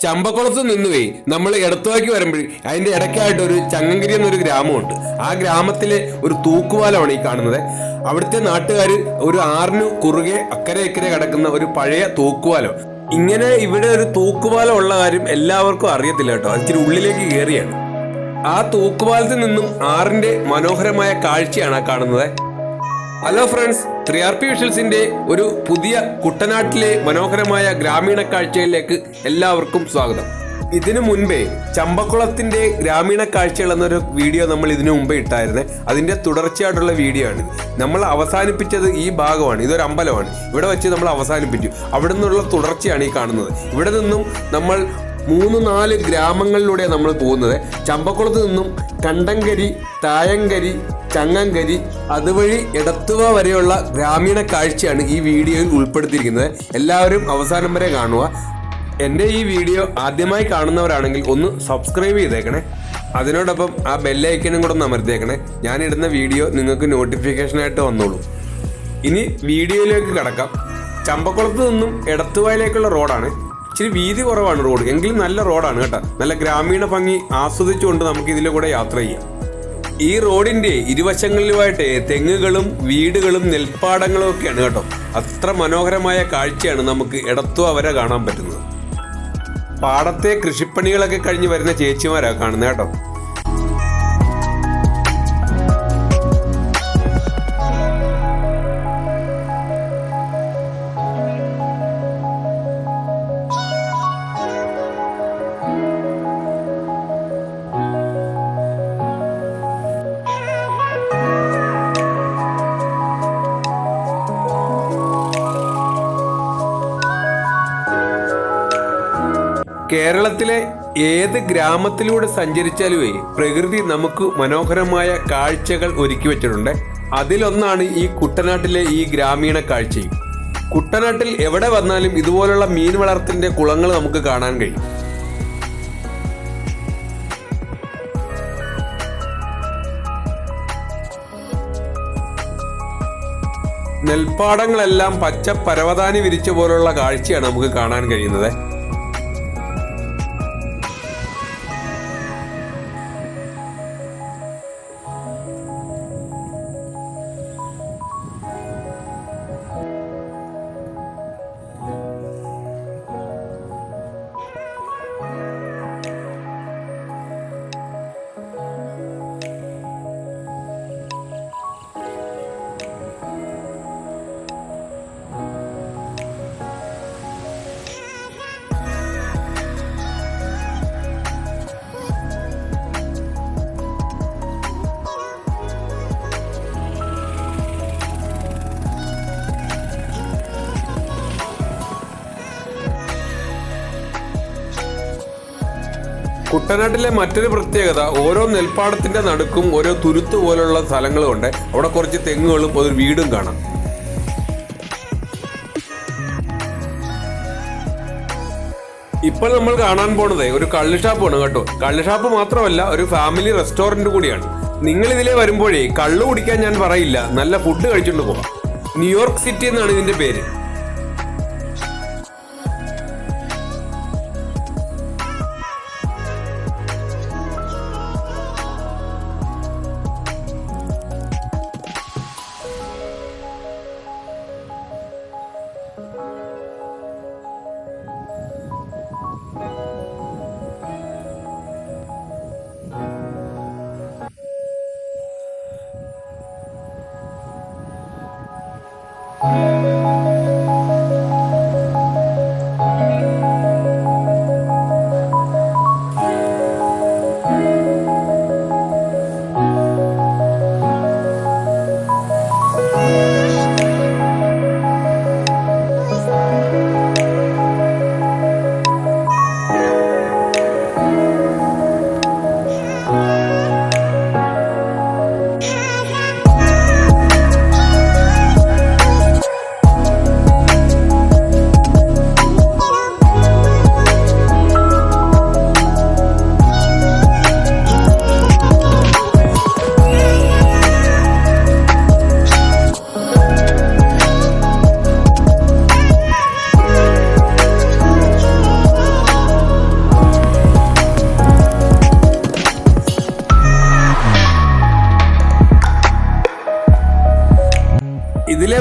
ചമ്പക്കുളത്ത് നിന്നുവേ നമ്മൾ ഇടത്തുവാക്കി വരുമ്പോൾ അതിന്റെ ഇടയ്ക്കായിട്ട് ഒരു ചങ്ങങ്കിരി എന്നൊരു ഗ്രാമമുണ്ട്. ആ ഗ്രാമത്തിലെ ഒരു തൂക്കുപാലമാണ് ഈ കാണുന്നത്. അവിടുത്തെ നാട്ടുകാർ ഒരു ആറിന് കുറുകെ അക്കരെ ഇക്കരെ കിടക്കുന്ന ഒരു പഴയ തൂക്കുപാലം. ഇങ്ങനെ ഇവിടെ ഒരു തൂക്കുപാലം ഉള്ള കാര്യം എല്ലാവർക്കും അറിയത്തില്ല കേട്ടോ. ഇച്ചിരി ഉള്ളിലേക്ക് കയറിയാണ്. ആ തൂക്കുപാലത്തിൽ നിന്നും ആറിന്റെ മനോഹരമായ കാഴ്ചയാണ് ആ കാണുന്നത്. ഹലോ ഫ്രണ്ട്സ്, 3RP വിഷ്വൽസിന്റെ ഒരു പുതിയ കുട്ടനാട്ടിലെ മനോഹരമായ ഗ്രാമീണ കാഴ്ചകളിലേക്ക് എല്ലാവർക്കും സ്വാഗതം. ഇതിനു മുൻപേ ചമ്പക്കുളത്തിന്റെ ഗ്രാമീണ കാഴ്ചകൾ എന്നൊരു വീഡിയോ നമ്മൾ ഇതിനു മുമ്പേ ഇട്ടായിരുന്നേ. അതിന്റെ തുടർച്ചയായിട്ടുള്ള വീഡിയോ ആണ്. നമ്മൾ അവസാനിപ്പിച്ചത് ഈ ഭാഗമാണ്. ഇതൊരു അമ്പലമാണ്. ഇവിടെ വെച്ച് നമ്മൾ അവസാനിപ്പിച്ചു. അവിടെ നിന്നുള്ള തുടർച്ചയാണ് ഈ കാണുന്നത്. ഇവിടെ നിന്നും നമ്മൾ 3-4 ഗ്രാമങ്ങളിലൂടെ നമ്മൾ പോകുന്നത്. ചമ്പക്കുളത്ത് നിന്നും കണ്ടങ്കരി, തായങ്കരി, ചങ്ങങ്കരി, അതുവഴി എടത്തുവ വരെയുള്ള ഗ്രാമീണ കാഴ്ചയാണ് ഈ വീഡിയോയിൽ ഉൾപ്പെടുത്തിയിരിക്കുന്നത്. എല്ലാവരും അവസാനം വരെ കാണുക. എൻ്റെ ഈ വീഡിയോ ആദ്യമായി കാണുന്നവരാണെങ്കിൽ ഒന്ന് സബ്സ്ക്രൈബ് ചെയ്തേക്കണേ. അതിനോടൊപ്പം ആ ബെല്ലൈക്കനും കൂടെ ഒന്ന് അമർത്തിയേക്കണേ. ഞാനിടുന്ന വീഡിയോ നിങ്ങൾക്ക് നോട്ടിഫിക്കേഷനായിട്ട് വന്നോളൂ. ഇനി വീഡിയോയിലേക്ക് കടക്കാം. ചമ്പക്കുളത്ത് നിന്നും എടത്തുവയിലേക്കുള്ള റോഡാണ്. ഇച്ചിരി വീതി കുറവാണ് റോഡ്, എങ്കിലും നല്ല റോഡാണ് കേട്ടോ. നല്ല ഗ്രാമീണ ഭംഗി ആസ്വദിച്ചുകൊണ്ട് നമുക്ക് ഇതിലെ കൂടെ യാത്ര ചെയ്യാം. ഈ റോഡിന്റെ ഇരുവശങ്ങളിലുമായിട്ട് തെങ്ങുകളും വീടുകളും നെൽപ്പാടങ്ങളും ഒക്കെയാണ് കേട്ടോ. അത്ര മനോഹരമായ കാഴ്ചയാണ് നമുക്ക് എടത്തുവ വരെ കാണാൻ പറ്റുന്നത്. പാടത്തെ കൃഷിപ്പണികളൊക്കെ കഴിഞ്ഞ് വരുന്ന ചേച്ചിമാരാണ് കാണുന്നത് കേട്ടോ. കേരളത്തിലെ ഏത് ഗ്രാമത്തിലൂടെ സഞ്ചരിച്ചാലുമേ പ്രകൃതി നമുക്ക് മനോഹരമായ കാഴ്ചകൾ ഒരുക്കി വെച്ചിട്ടുണ്ട്. അതിലൊന്നാണ് ഈ കുട്ടനാട്ടിലെ ഈ ഗ്രാമീണ കാഴ്ചയും. കുട്ടനാട്ടിൽ എവിടെ വന്നാലും ഇതുപോലുള്ള മീൻ വളർത്തലിന്റെ കുളങ്ങൾ നമുക്ക് കാണാൻ കഴിയും. നെൽപ്പാടങ്ങളെല്ലാം പച്ച പരവതാനി വിരിച്ച പോലുള്ള കാഴ്ചയാണ് നമുക്ക് കാണാൻ കഴിയുന്നത്. കുട്ടനാട്ടിലെ മറ്റൊരു പ്രത്യേകത, ഓരോ നെൽപ്പാടത്തിന്റെ നടുക്കും ഓരോ തുരുത്ത് പോലുള്ള സ്ഥലങ്ങളുണ്ട്. അവിടെ കുറച്ച് തെങ്ങുകളും ഒരു വീടും കാണാം. ഇപ്പോൾ നമ്മൾ കാണാൻ പോണത് ഒരു കള്ളുഷാപ്പാണ് കേട്ടോ. കള്ളുഷാപ്പ് മാത്രമല്ല, ഒരു ഫാമിലി റെസ്റ്റോറന്റ് കൂടിയാണ്. നിങ്ങൾ ഇതിലെ വരുമ്പോഴേ കള്ളു കുടിക്കാൻ ഞാൻ പറയില്ല, നല്ല ഫുഡ് കഴിച്ചുകൊണ്ട് പോകാം. ന്യൂയോർക്ക് സിറ്റി എന്നാണ് ഇതിന്റെ പേര്.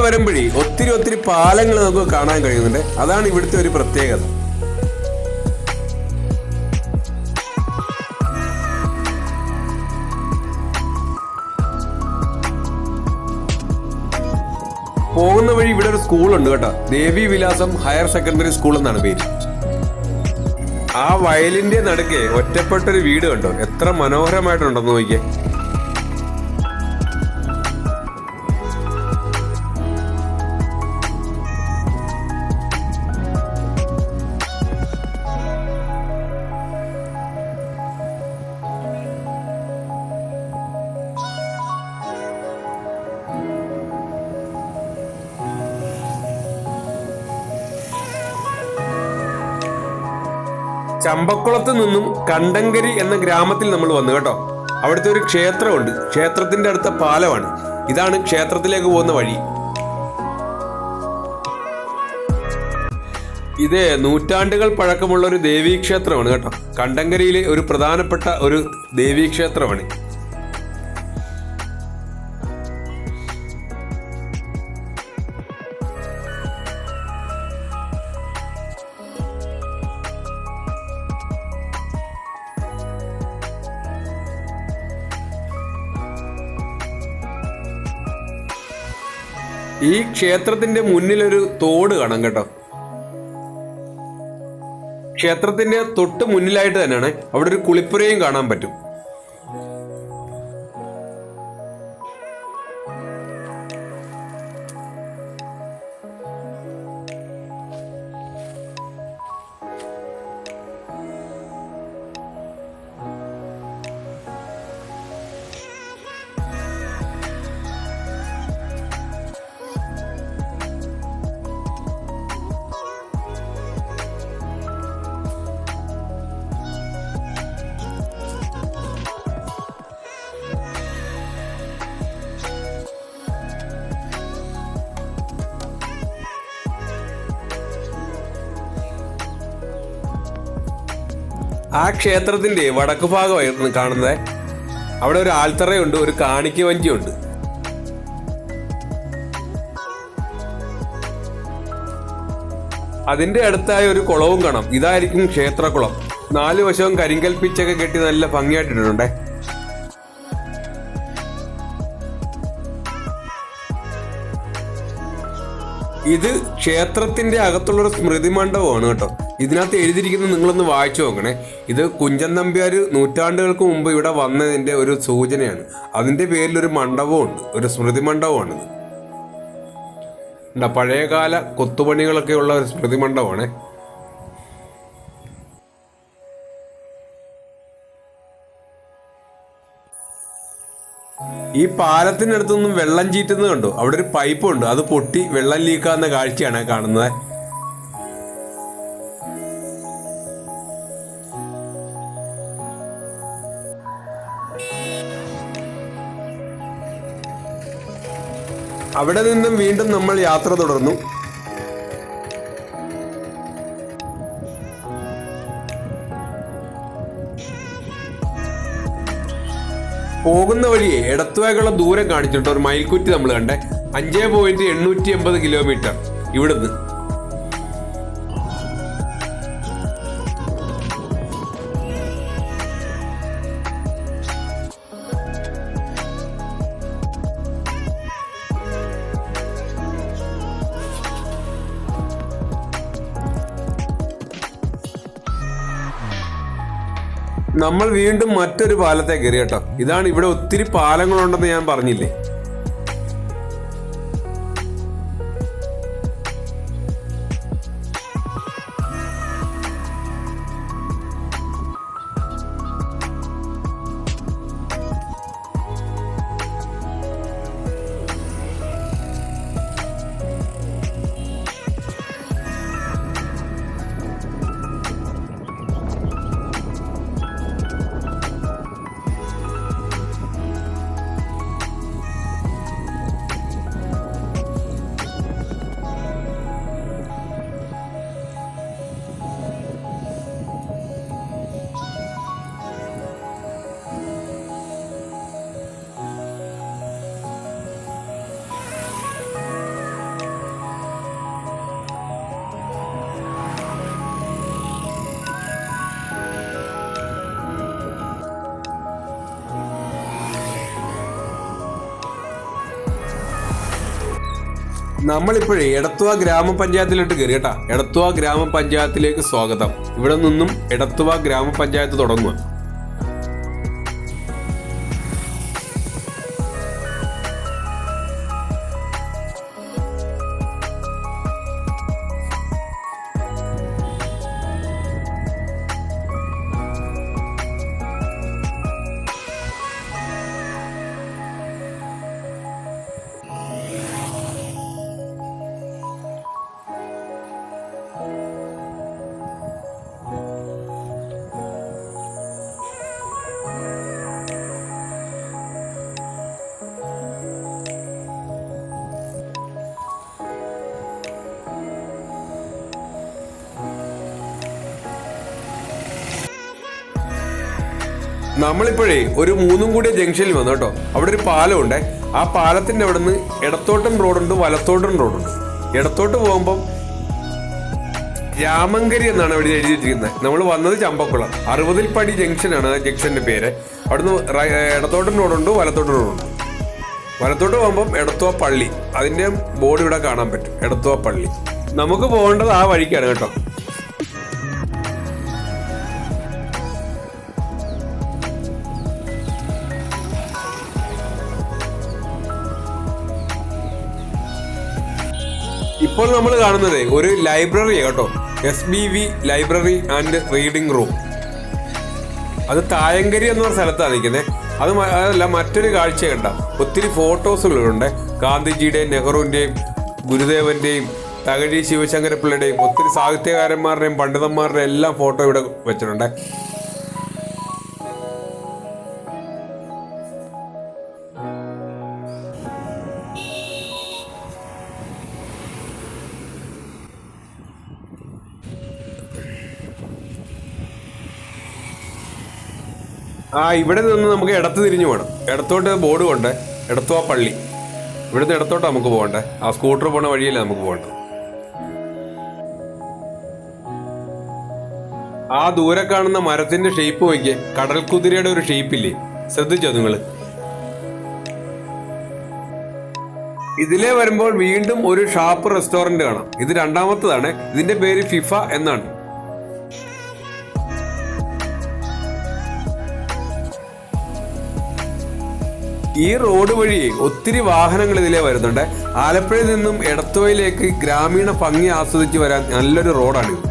വരുമ്പോഴേ ഒത്തിരി പാലങ്ങൾ നമുക്ക് കാണാൻ കഴിയുന്നുണ്ട്. അതാണ് ഇവിടുത്തെ ഒരു പ്രത്യേകത. പോകുന്ന വഴി ഇവിടെ ഒരു സ്കൂളുണ്ട് കേട്ടോ, ദേവി വിലാസം ഹയർ സെക്കൻഡറി സ്കൂൾ എന്നാണ് പേര്. ആ വയലിന്റെ നടുക്കെ ഒറ്റപ്പെട്ടൊരു വീട് കണ്ടോ, എത്ര മനോഹരമായിട്ടുണ്ടെന്ന് നോക്കിയേ. ചമ്പക്കുളത്ത് നിന്നും കണ്ടങ്കരി എന്ന ഗ്രാമത്തിൽ നമ്മൾ വന്നു കേട്ടോ. അവിടുത്തെ ഒരു ക്ഷേത്രമുണ്ട്, ക്ഷേത്രത്തിന്റെ അടുത്ത പാലമാണ്. ഇതാണ് ക്ഷേത്രത്തിലേക്ക് പോകുന്ന വഴി. ഇത് നൂറ്റാണ്ടുകൾ പഴക്കമുള്ള ഒരു ദേവീക്ഷേത്രമാണ് കേട്ടോ. കണ്ടങ്കരിയിലെ ഒരു പ്രധാനപ്പെട്ട ഒരു ദേവീക്ഷേത്രമാണ്. ഈ ക്ഷേത്രത്തിന്റെ മുന്നിലൊരു തോട് കാണാം കേട്ടോ. ക്ഷേത്രത്തിന്റെ തൊട്ട് മുന്നിലായിട്ട് തന്നെയാണ് അവിടെ ഒരു കുളിപ്പുരയും കാണാൻ പറ്റും. ആ ക്ഷേത്രത്തിന്റെ വടക്ക് ഭാഗമായിരുന്നു കാണുന്നത്. അവിടെ ഒരു ആൽത്തറയുണ്ട്, ഒരു കാണിക്ക വഞ്ചിയുണ്ട്. അതിന്റെ അടുത്തായ ഒരു കുളവും കാണാം. ഇതായിരിക്കും ക്ഷേത്രക്കുളം. 4 വശവും കരിങ്കൽപ്പിച്ചൊക്കെ കെട്ടി നല്ല ഭംഗിയായിട്ടിട്ടുണ്ടേ. ഇത് ക്ഷേത്രത്തിന്റെ അകത്തുള്ളൊരു സ്മൃതി മണ്ഡപമാണ് കേട്ടോ. ഇതിനകത്ത് എഴുതിയിരിക്കുന്നത് നിങ്ങളൊന്ന് വായിച്ചു നോക്കണേ. ഇത് കുഞ്ചൻ നമ്പ്യാർ നൂറ്റാണ്ടുകൾക്ക് മുമ്പ് ഇവിടെ വന്നതിന്റെ ഒരു സൂചനയാണ്. അതിന്റെ പേരിലൊരു മണ്ഡപമുണ്ട്, ഒരു സ്മൃതി മണ്ഡപമാണിത്. പഴയകാല കൊത്തുപണികളൊക്കെ ഉള്ള ഒരു സ്മൃതി മണ്ഡപമാണേ. ഈ പാലത്തിനടുത്തൊന്നും വെള്ളം ചീറ്റുന്നത് കണ്ടോ. അവിടെ ഒരു പൈപ്പ് ഉണ്ട്, അത് പൊട്ടി വെള്ളം ലീക്കാവുന്ന കാഴ്ചയാണ് കാണുന്നത്. അവിടെ നിന്നും വീണ്ടും നമ്മൾ യാത്ര തുടർന്നു. പോകുന്ന വഴിയെ ഇടത്തുവാക്കുള്ള ദൂരം കാണിച്ചിട്ട് ഒരു മയിൽക്കുറ്റി നമ്മൾ കണ്ടേ. 5.880 കിലോമീറ്റർ ഇവിടുന്ന്. നമ്മൾ വീണ്ടും മറ്റൊരു പാലത്തെ കയറി കേട്ടോ. ഇതാണ്, ഇവിടെ ഒത്തിരി പാലങ്ങളുണ്ടെന്ന് ഞാൻ പറഞ്ഞില്ലേ. നമ്മളിപ്പോഴേ എടത്വ ഗ്രാമപഞ്ചായത്തിലോട്ട് കയറി കേട്ടാ. എടത്വ ഗ്രാമപഞ്ചായത്തിലേക്ക് സ്വാഗതം. ഇവിടെ നിന്നും എടത്വ ഗ്രാമപഞ്ചായത്ത് തുടങ്ങുക. നമ്മളിപ്പോഴേ ഒരു മൂന്നും കൂടിയ ജംഗ്ഷനിൽ വന്നു കേട്ടോ. അവിടെ ഒരു പാലമുണ്ട്. ആ പാലത്തിന്റെ അവിടെ നിന്ന് ഇടത്തോട്ടും റോഡുണ്ട്, വലത്തോട്ടും റോഡുണ്ട്. ഇടത്തോട്ട് പോകുമ്പം രാമങ്കരി എന്നാണ് അവിടെ എഴുതി വെച്ചിരിക്കുന്നത്. നമ്മൾ വന്നത് ചമ്പക്കുളം 60 പടി ജംഗ്ഷനാണ് ആ ജംഗ്ഷന്റെ പേര്. അവിടുന്ന് ഇടത്തോട്ടും റോഡുണ്ട്, വലത്തോട്ടും റോഡുണ്ട്. വലത്തോട്ട് പോകുമ്പം എടത്വ പള്ളി, അതിന്റെ ബോർഡ് ഇവിടെ കാണാൻ പറ്റും, എടത്വ പള്ളി. നമുക്ക് പോകേണ്ടത് ആ വഴിക്കാണ് കേട്ടോ. ഇപ്പോൾ നമ്മൾ കാണുന്നത് ഒരു ലൈബ്രറി കേട്ടോ, SBV library and reading room. അത് തായങ്കരി എന്ന സ്ഥലത്താണ് നിൽക്കുന്നത്. അതല്ല, മറ്റൊരു കാഴ്ച കണ്ട ഒത്തിരി ഫോട്ടോസുകളുണ്ട്. ഗാന്ധിജിയുടെയും നെഹ്റുവിൻ്റെയും ഗുരുദേവന്റെയും തകഴി ശിവശങ്കരപ്പിള്ളയുടെയും ഒത്തിരി സാഹിത്യകാരന്മാരുടെയും പണ്ഡിതന്മാരുടെയും എല്ലാം ഫോട്ടോ ഇവിടെ വെച്ചിട്ടുണ്ട്. ഇവിടെ നിന്ന് നമുക്ക് ഇടത്ത് തിരിഞ്ഞു പോകണം. ഇടത്തോട്ട് ബോർഡ് കൊണ്ട് എടത്വ പള്ളി. ഇവിടുന്ന് ഇടത്തോട്ട് നമുക്ക് പോകണ്ടേ. ആ സ്കൂട്ടർ പോണ വഴിയല്ലേ നമുക്ക് പോകണ്ടേ. ആ ദൂരെ കാണുന്ന മരത്തിന്റെ ഷേപ്പ് നോക്കിയേ, കടൽ കുതിരയുടെ ഒരു ഷേപ്പില്ലേ, ശ്രദ്ധിച്ചോ നിങ്ങള്? ഇതിലേ വരുമ്പോൾ വീണ്ടും ഒരു ഷാപ്പ് റെസ്റ്റോറന്റ് കാണാം. ഇത് രണ്ടാമത്തതാണ്. ഇതിന്റെ പേര് ഫിഫ എന്നാണ്. ഈ റോഡ് വഴി ഒത്തിരി വാഹനങ്ങൾ ഇതിലേ വരുന്നുണ്ട്. ആലപ്പുഴയിൽ നിന്നും എടത്വയിലേക്ക് ഗ്രാമീണ ഭംഗി ആസ്വദിച്ച് വരാൻ നല്ലൊരു റോഡാണിത്.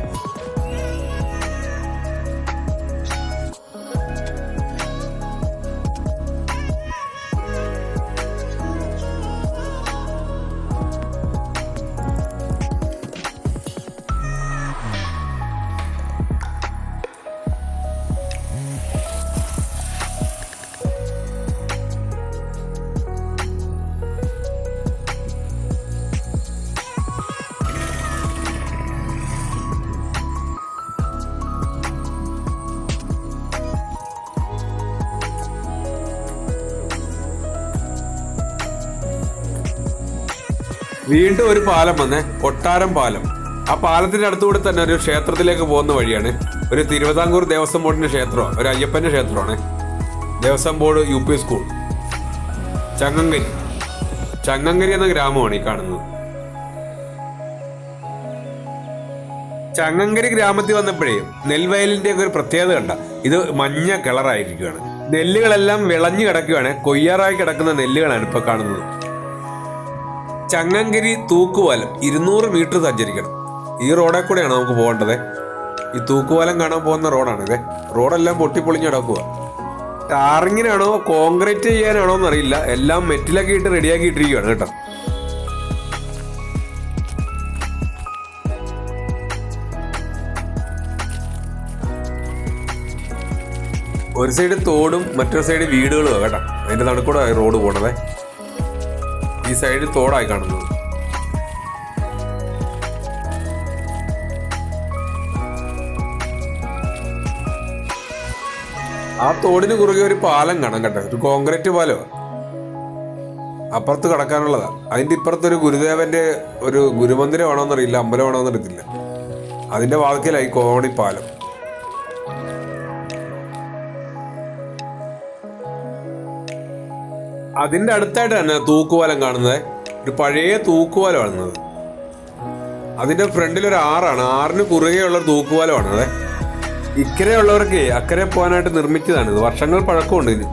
വീണ്ടും ഒരു പാലം വന്നേ, കൊട്ടാരം പാലം. ആ പാലത്തിന്റെ അടുത്തുകൂടെ തന്നെ ഒരു ക്ഷേത്രത്തിലേക്ക് പോകുന്ന വഴിയാണ്. ഒരു തിരുവിതാംകൂർ ദേവസ്വം ബോർഡിന്റെ ക്ഷേത്രമാണ്, ഒരു അയ്യപ്പന്റെ ക്ഷേത്രമാണ്. Devaswom board UP school. Changankari എന്ന ഗ്രാമമാണ് ഈ കാണുന്നത്. ചങ്ങങ്കരി ഗ്രാമത്തിൽ വന്നപ്പോഴേ നെൽവയലിന്റെ ഒക്കെ ഒരു പ്രത്യേകത കണ്ട. ഇത് മഞ്ഞ കളറായിരിക്കുകയാണ്. നെല്ലുകളെല്ലാം വിളഞ്ഞു കിടക്കുകയാണ്. കൊയ്യാറായി കിടക്കുന്ന നെല്ലുകളാണ് ഇപ്പൊ കാണുന്നത്. ചങ്ങങ്കരി തൂക്കുപാലം 200 മീറ്റർ സഞ്ചരിക്കണം. ഈ റോഡിൽ കൂടെയാണ് നമുക്ക് പോകേണ്ടത്. ഈ തൂക്കുപാലം കാണാൻ പോകുന്ന റോഡാണിത്. റോഡെല്ലാം പൊട്ടിപ്പൊളിഞ്ഞ് കിടക്കുക. ടാറിങ്ങിനാണോ കോൺക്രീറ്റ് ചെയ്യാനാണോ എന്നറിയില്ല. എല്ലാം മെറ്റിലൊക്കെ ഇട്ട് റെഡിയാക്കിയിട്ടിരിക്കുകയാണ് കേട്ടോ. ഒരു സൈഡ് തോടും മറ്റൊരു സൈഡ് വീടുകളും കേട്ടോ. അതിന്റെ നടുക്കൂടെ റോഡ് പോണത്. ഈ സൈഡ് തോടായി കാണുന്നത്. ആ തോടിന് കുറുകെ ഒരു പാലം കാണാം കേട്ടോ, ഒരു കോൺക്രീറ്റ് പാലമാണ്. അപ്പുറത്ത് കടക്കാനുള്ളതാ. അതിന്റെ ഇപ്പുറത്തൊരു ഗുരുദേവന്റെ ഒരു ഗുരുമന്ദിരമാണോന്നറിയില്ല, അമ്പലമാണോന്നറിയത്തില്ല. അതിന്റെ വാതിക്കലായി കോണിപ്പാലം. അതിന്റെ അടുത്തായിട്ട് തന്നെ തൂക്കുപാലം കാണുന്നത്. ഒരു പഴയ തൂക്കുപാലമാണത്. അതിന്റെ ഫ്രണ്ടിൽ ഒരു ആറാണ്. ആറിന് കുറുകെയുള്ള തൂക്കുപാലമാണ്. അതെ, ഇക്കരെയുള്ളവർക്ക് അക്കരെ പോകാനായിട്ട് നിർമ്മിച്ചതാണിത്. വർഷങ്ങൾ പഴക്കമുണ്ട് ഇതിന്.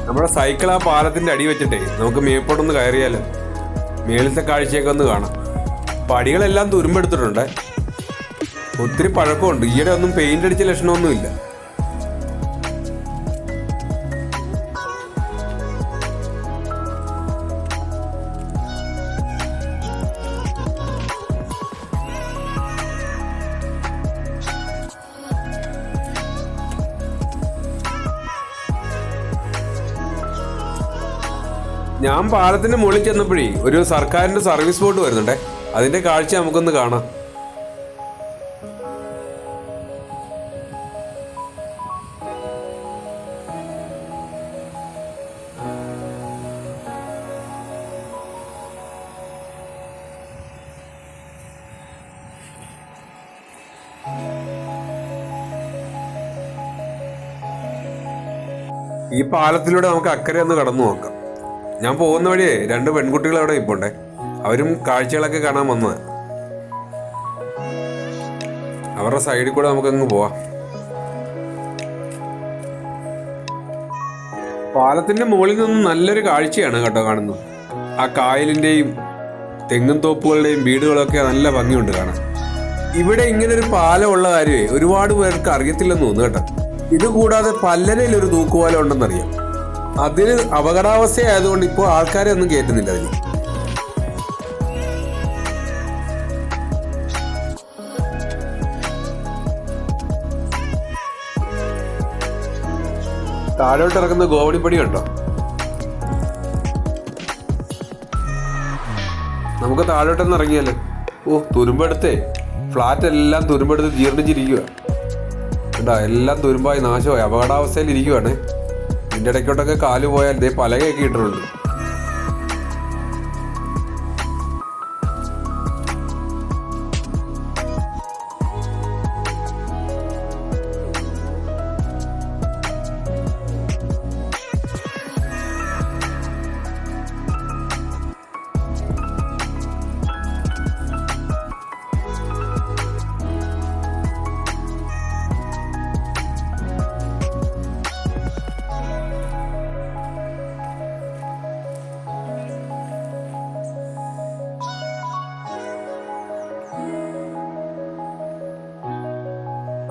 നമ്മുടെ സൈക്കിൾ ആ പാലത്തിന്റെ അടി വെച്ചിട്ടേ നമുക്ക് മേപ്പോട്ടൊന്ന് കയറിയാലോ. മേളത്തെ കാഴ്ചയൊക്കെ ഒന്ന് കാണാം. പടികളെല്ലാം തുരുമ്പെടുത്തിട്ടുണ്ട്. ഒത്തിരി പഴക്കമുണ്ട്. ഈയിടെ ഒന്നും പെയിന്റ് അടിച്ച ലക്ഷണമൊന്നുമില്ല. ഞാൻ പാലത്തിന്റെ മുകളിൽ ചെന്നപ്പോഴേ ഒരു സർക്കാരിന്റെ സർവീസ് ബോട്ട് വരുന്നുണ്ടേ. അതിന്റെ കാഴ്ച നമുക്കൊന്ന് കാണാം. ഈ പാലത്തിലൂടെ നമുക്ക് അക്കരെ ഒന്ന് കടന്നു നോക്കാം. ഞാൻ പോകുന്ന വഴിയേ 2 പെൺകുട്ടികൾ അവിടെ ഇപ്പോണ്ടേ. അവരും കാഴ്ചകളൊക്കെ കാണാൻ വന്നത്. അവരുടെ സൈഡിൽ കൂടെ നമുക്കങ്ങ് പോവാം. പാലത്തിന്റെ മുകളിൽ നിന്നും നല്ലൊരു കാഴ്ചയാണ് കേട്ടോ കാണുന്നത്. ആ കായലിന്റെയും തെങ്ങും തോപ്പുകളുടെയും വീടുകളൊക്കെ നല്ല ഭംഗിയുണ്ട് കാണാൻ. ഇവിടെ ഇങ്ങനെ ഒരു പാലം ഉള്ള കാര്യമേ ഒരുപാട് പേർക്ക് അറിയത്തില്ലെന്ന് തോന്നുന്നു കേട്ടോ. ഇത് കൂടാതെ പല്ലരയിൽ ഒരു തൂക്കുപാലം ഉണ്ടെന്നറിയാം. അതിന് അപകടാവസ്ഥയായതുകൊണ്ട് ഇപ്പോൾ ആൾക്കാരെ ഒന്നും കയറ്റുന്നില്ല അതിന്. താഴോട്ട് ഇറക്കുന്ന ഗോവണിപ്പടി കണ്ടോ? നമുക്ക് താഴോട്ടൊന്ന് ഇറങ്ങിയാലോ. ഓ, തുരുമ്പെടുത്തേ ഫ്ലാറ്റ് എല്ലാം തുരുമ്പെടുത്ത് ജീർണിച്ചിരിക്കുക. കേട്ടോ, എല്ലാം തുരുമ്പായി നാശമായി അപകടാവസ്ഥയിൽ ഇരിക്കുവാണ്. ഇതിൻ്റെ ഇടയ്ക്കോട്ടൊക്കെ കാല് പോയാൽ ഇതേ പലകയൊക്കെ ഇട്ടിട്ടുണ്ട്.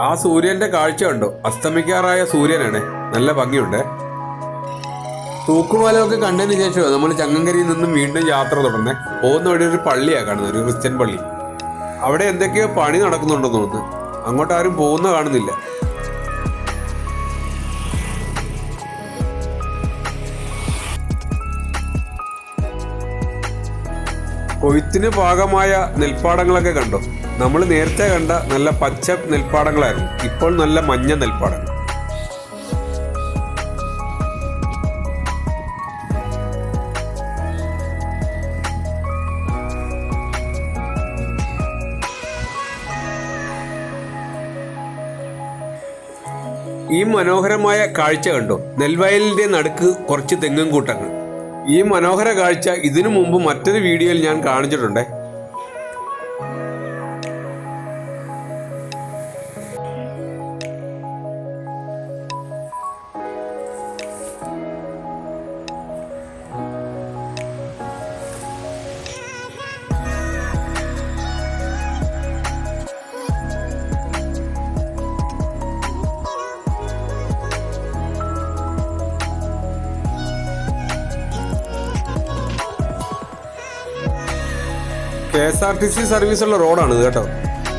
ആ സൂര്യന്റെ കാഴ്ച കണ്ടോ? അസ്തമിക്കാറായ സൂര്യനാണ്. നല്ല ഭംഗിയുണ്ട്. തൂക്കുപാലമൊക്കെ കണ്ടതിന് ശേഷം നമ്മൾ ചങ്ങങ്കരിയിൽ നിന്നും വീണ്ടും യാത്ര തുടർന്നേ. പോകുന്ന വഴി ഒരു പള്ളിയാണ് കാണുന്നത്, ഒരു ക്രിസ്ത്യൻ പള്ളി. അവിടെ എന്തൊക്കെയോ പണി നടക്കുന്നുണ്ടെന്ന് തോന്നുന്നു. അങ്ങോട്ട് ആരും പോകുന്ന കാണുന്നില്ല. കൊയ്ത്തിന് പാകമായ നെൽപ്പാടങ്ങളൊക്കെ കണ്ടോ? നമ്മൾ നേരത്തെ കണ്ട നല്ല പച്ച നെൽപ്പാടങ്ങളായിരുന്നു. ഇപ്പോൾ നല്ല മഞ്ഞ നെൽപ്പാടങ്ങൾ. ഈ മനോഹരമായ കാഴ്ച കണ്ടോ? നെൽവയലിന്റെ നടുക്ക് കുറച്ച് തെങ്ങും കൂട്ടങ്ങൾ. ഈ മനോഹര കാഴ്ച ഇതിനു മുമ്പ് മറ്റൊരു വീഡിയോയിൽ ഞാൻ കാണിച്ചിട്ടുണ്ടേ. KSRTC സർവീസുള്ള റോഡാണ് ഇത് കേട്ടോ.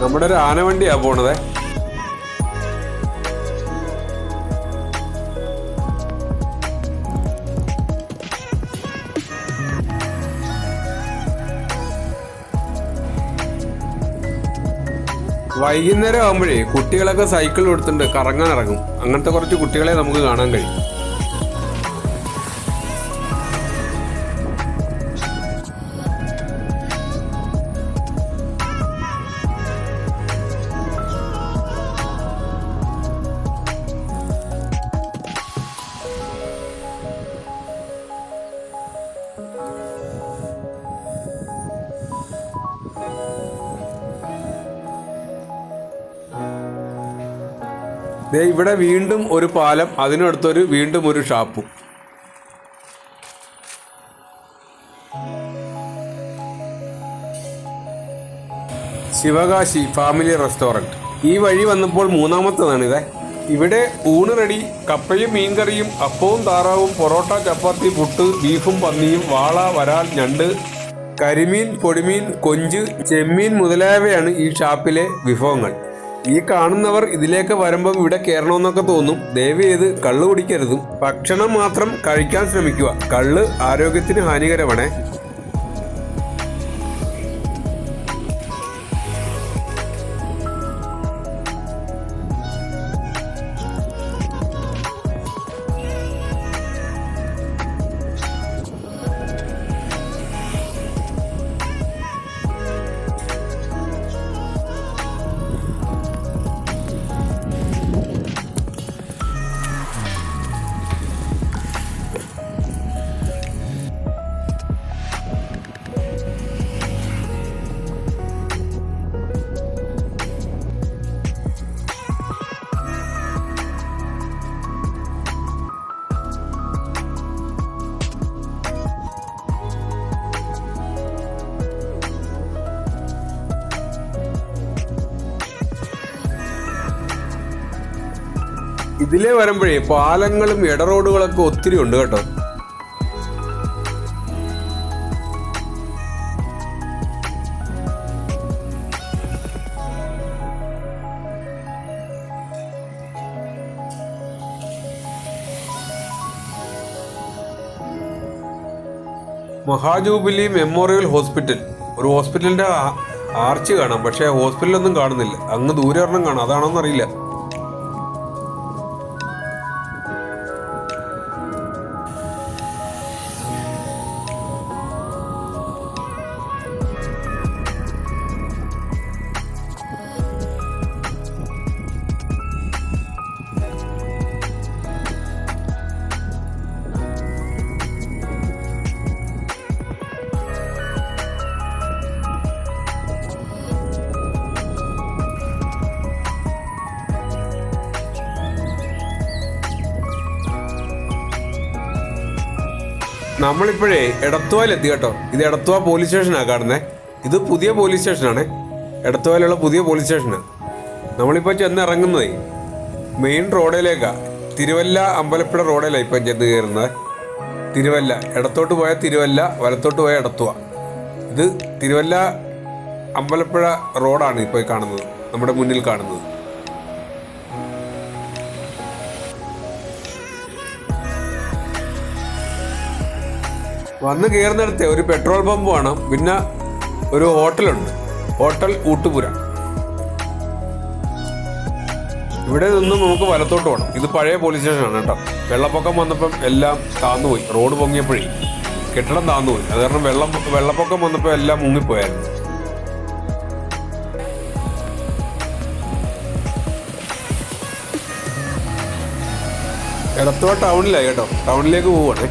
നമ്മുടെ ഒരു ആനവണ്ടിയാ പോണത്. വൈകുന്നേരം ആകുമ്പോഴേ കുട്ടികളൊക്കെ സൈക്കിൾ എടുത്തിട്ടുണ്ട് കറങ്ങാൻ ഇറങ്ങും. അങ്ങനത്തെ കുറച്ച് കുട്ടികളെ നമുക്ക് കാണാൻ കഴിയും. ദേ ഇവിടെ വീണ്ടും ഒരു പാലം, അതിനടുത്തൊരു വീണ്ടും ഒരു ഷാപ്പും. Sivakasi family restaurant. ഈ വഴി വന്നപ്പോൾ മൂന്നാമത്തതാണിത്. ഇവിടെ ഊണ് റെഡി. കപ്പയും മീൻകറിയും അപ്പവും താറാവും പൊറോട്ട ചപ്പാത്തി പുട്ട് ബീഫും പന്നിയും വാള വരാൽ ഞണ്ട് കരിമീൻ പൊടിമീൻ കൊഞ്ച് ചെമ്മീൻ മുതലായവയാണ് ഈ ഷാപ്പിലെ വിഭവങ്ങൾ. ഈ കാണുന്നവർ ഇതിലേക്ക് വരുമ്പം ഇവിടെ കയറണമെന്നൊക്കെ തോന്നും. ദയവ് ചെയ്ത് കള്ള് കുടിക്കരുതും. ഭക്ഷണം മാത്രം കഴിക്കാൻ ശ്രമിക്കുക. കള്ള് ആരോഗ്യത്തിന് ഹാനികരമാണേ. ഇതിലേ വരുമ്പോഴേ പാലങ്ങളും ഇടറോഡുകളൊക്കെ ഒത്തിരി ഉണ്ട് കേട്ടോ. മഹാജൂബിലി മെമ്മോറിയൽ ഹോസ്പിറ്റൽ. ഒരു ഹോസ്പിറ്റലിന്റെ ആർച്ച് കാണാം, പക്ഷെ ഹോസ്പിറ്റലൊന്നും കാണുന്നില്ല. അങ്ങ് ദൂരെ ഒരെണ്ണം കാണാം, അതാണോന്നറിയില്ല. നമ്മളിപ്പോഴേ എടത്തുവാലെത്തി കേട്ടോ. ഇത് എടത്തുവ പോലീസ് സ്റ്റേഷനാണ് കാണുന്നത്. ഇത് പുതിയ പോലീസ് സ്റ്റേഷനാണ്. എടത്തുവാലുള്ള പുതിയ പോലീസ് സ്റ്റേഷനാണ്. നമ്മളിപ്പോൾ ചെന്ന് ഇറങ്ങുന്നതേ മെയിൻ റോഡിലേക്കാണ്. തിരുവല്ല അമ്പലപ്പുഴ റോഡിലാണ് ഇപ്പം ചെന്ന് കയറുന്നത്. തിരുവല്ല ഇടത്തോട്ട് പോയാൽ തിരുവല്ല, വലത്തോട്ട് പോയാൽ എടത്തുവ. ഇത് തിരുവല്ല അമ്പലപ്പുഴ റോഡാണ് ഇപ്പോൾ കാണുന്നത്, നമ്മുടെ മുന്നിൽ കാണുന്നത്. വന്ന് കയറുന്നിടത്തെ ഒരു പെട്രോൾ പമ്പ് വേണം, പിന്നെ ഒരു ഹോട്ടലുണ്ട്, ഹോട്ടൽ ഊട്ടുപുര. ഇവിടെ നിന്നും നമുക്ക് വലത്തോട്ട് പോകണം. ഇത് പഴയ പോലീസ് സ്റ്റേഷനാണ് കേട്ടോ. വെള്ളപ്പൊക്കം വന്നപ്പം എല്ലാം താന്നുപോയി. റോഡ് പൊങ്ങിയപ്പോഴേ കെട്ടിടം താന്നുപോയി. അത് കാരണം വെള്ളപ്പൊക്കം വന്നപ്പോൾ എല്ലാം മുങ്ങിപ്പോയായിരുന്നു. എടത്തുവ ടൗണിലായി കേട്ടോ. ടൗണിലേക്ക് പോവുകയാണേ.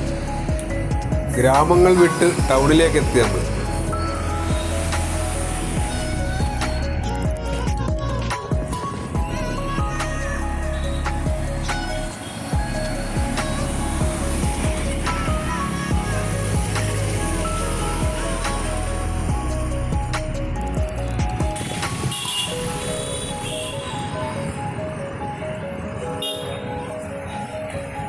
ഗ്രാമങ്ങൾ വിട്ട് ടൗണിലേക്ക് എത്തി നമ്മൾ.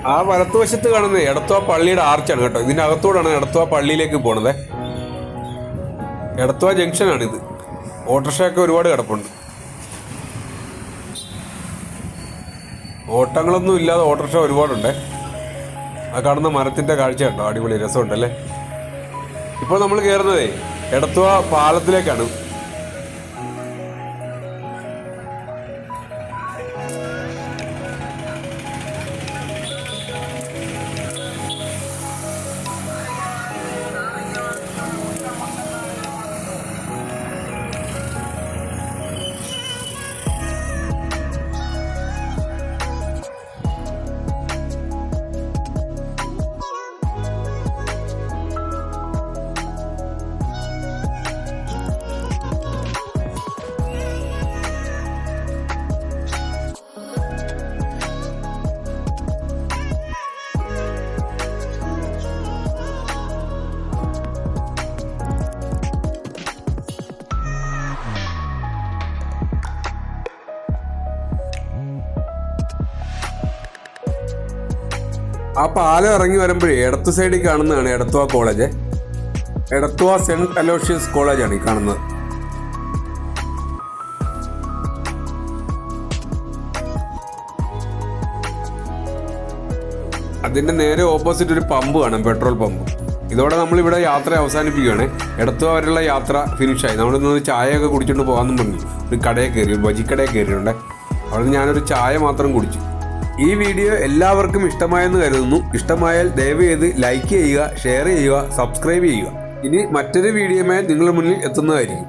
ആ വലത്തുവശത്ത് കാണുന്നത് എടത്തുവ പള്ളിയുടെ ആർച്ചാണ് കേട്ടോ. ഇതിൻ്റെ അകത്തോടാണ് എടത്തുവ പള്ളിയിലേക്ക് പോണത്. എടത്തുവ ജംഗ്ഷനാണിത്. ഓട്ടോറിക്ഷയൊക്കെ ഒരുപാട് കിടപ്പുണ്ട്. ഓട്ടങ്ങളൊന്നും ഇല്ലാതെ ഓട്ടോറിക്ഷ ഒരുപാടുണ്ട്. ആ കാണുന്ന മരത്തിൻ്റെ കാഴ്ച കേട്ടോ, അടിപൊളി രസമുണ്ടല്ലേ. ഇപ്പോൾ നമ്മൾ കയറുന്നതേ എടത്തുവ പാലത്തിലേക്കാണ്. ആ പാലം ഇറങ്ങി വരുമ്പോഴേ ഇടത്ത് സൈഡിൽ കാണുന്നതാണ് Edathua college. Edathua saint Aloysius കോളേജാണ് ഈ കാണുന്നത്. അതിൻ്റെ നേരെ ഓപ്പോസിറ്റ് ഒരു പമ്പ് കാണാം, പെട്രോൾ പമ്പ്. ഇതോടെ നമ്മളിവിടെ യാത്ര അവസാനിപ്പിക്കുകയാണ്. എടത്വ വരെയുള്ള യാത്ര ഫിനിഷായി. നമ്മളിന്ന് ചായയൊക്കെ കുടിച്ചുകൊണ്ട് പോകാമെന്നും പറഞ്ഞു ഒരു കടയിൽ കയറി, ഒരു ബജിക്കടയിൽ കയറിയിട്ടുണ്ട്. അവിടെ നിന്ന് ഞാനൊരു ചായ മാത്രം കുടിച്ചു. ഈ വീഡിയോ എല്ലാവർക്കും ഇഷ്ടമായെന്ന് കരുതുന്നു. ഇഷ്ടമായാൽ ദയവ് ചെയ്ത് ലൈക്ക് ചെയ്യുക, ഷെയർ ചെയ്യുക, സബ്സ്ക്രൈബ് ചെയ്യുക. ഇനി മറ്റൊരു വീഡിയോയുമായി നിങ്ങളുടെ മുന്നിൽ എത്തുന്നതായിരിക്കും.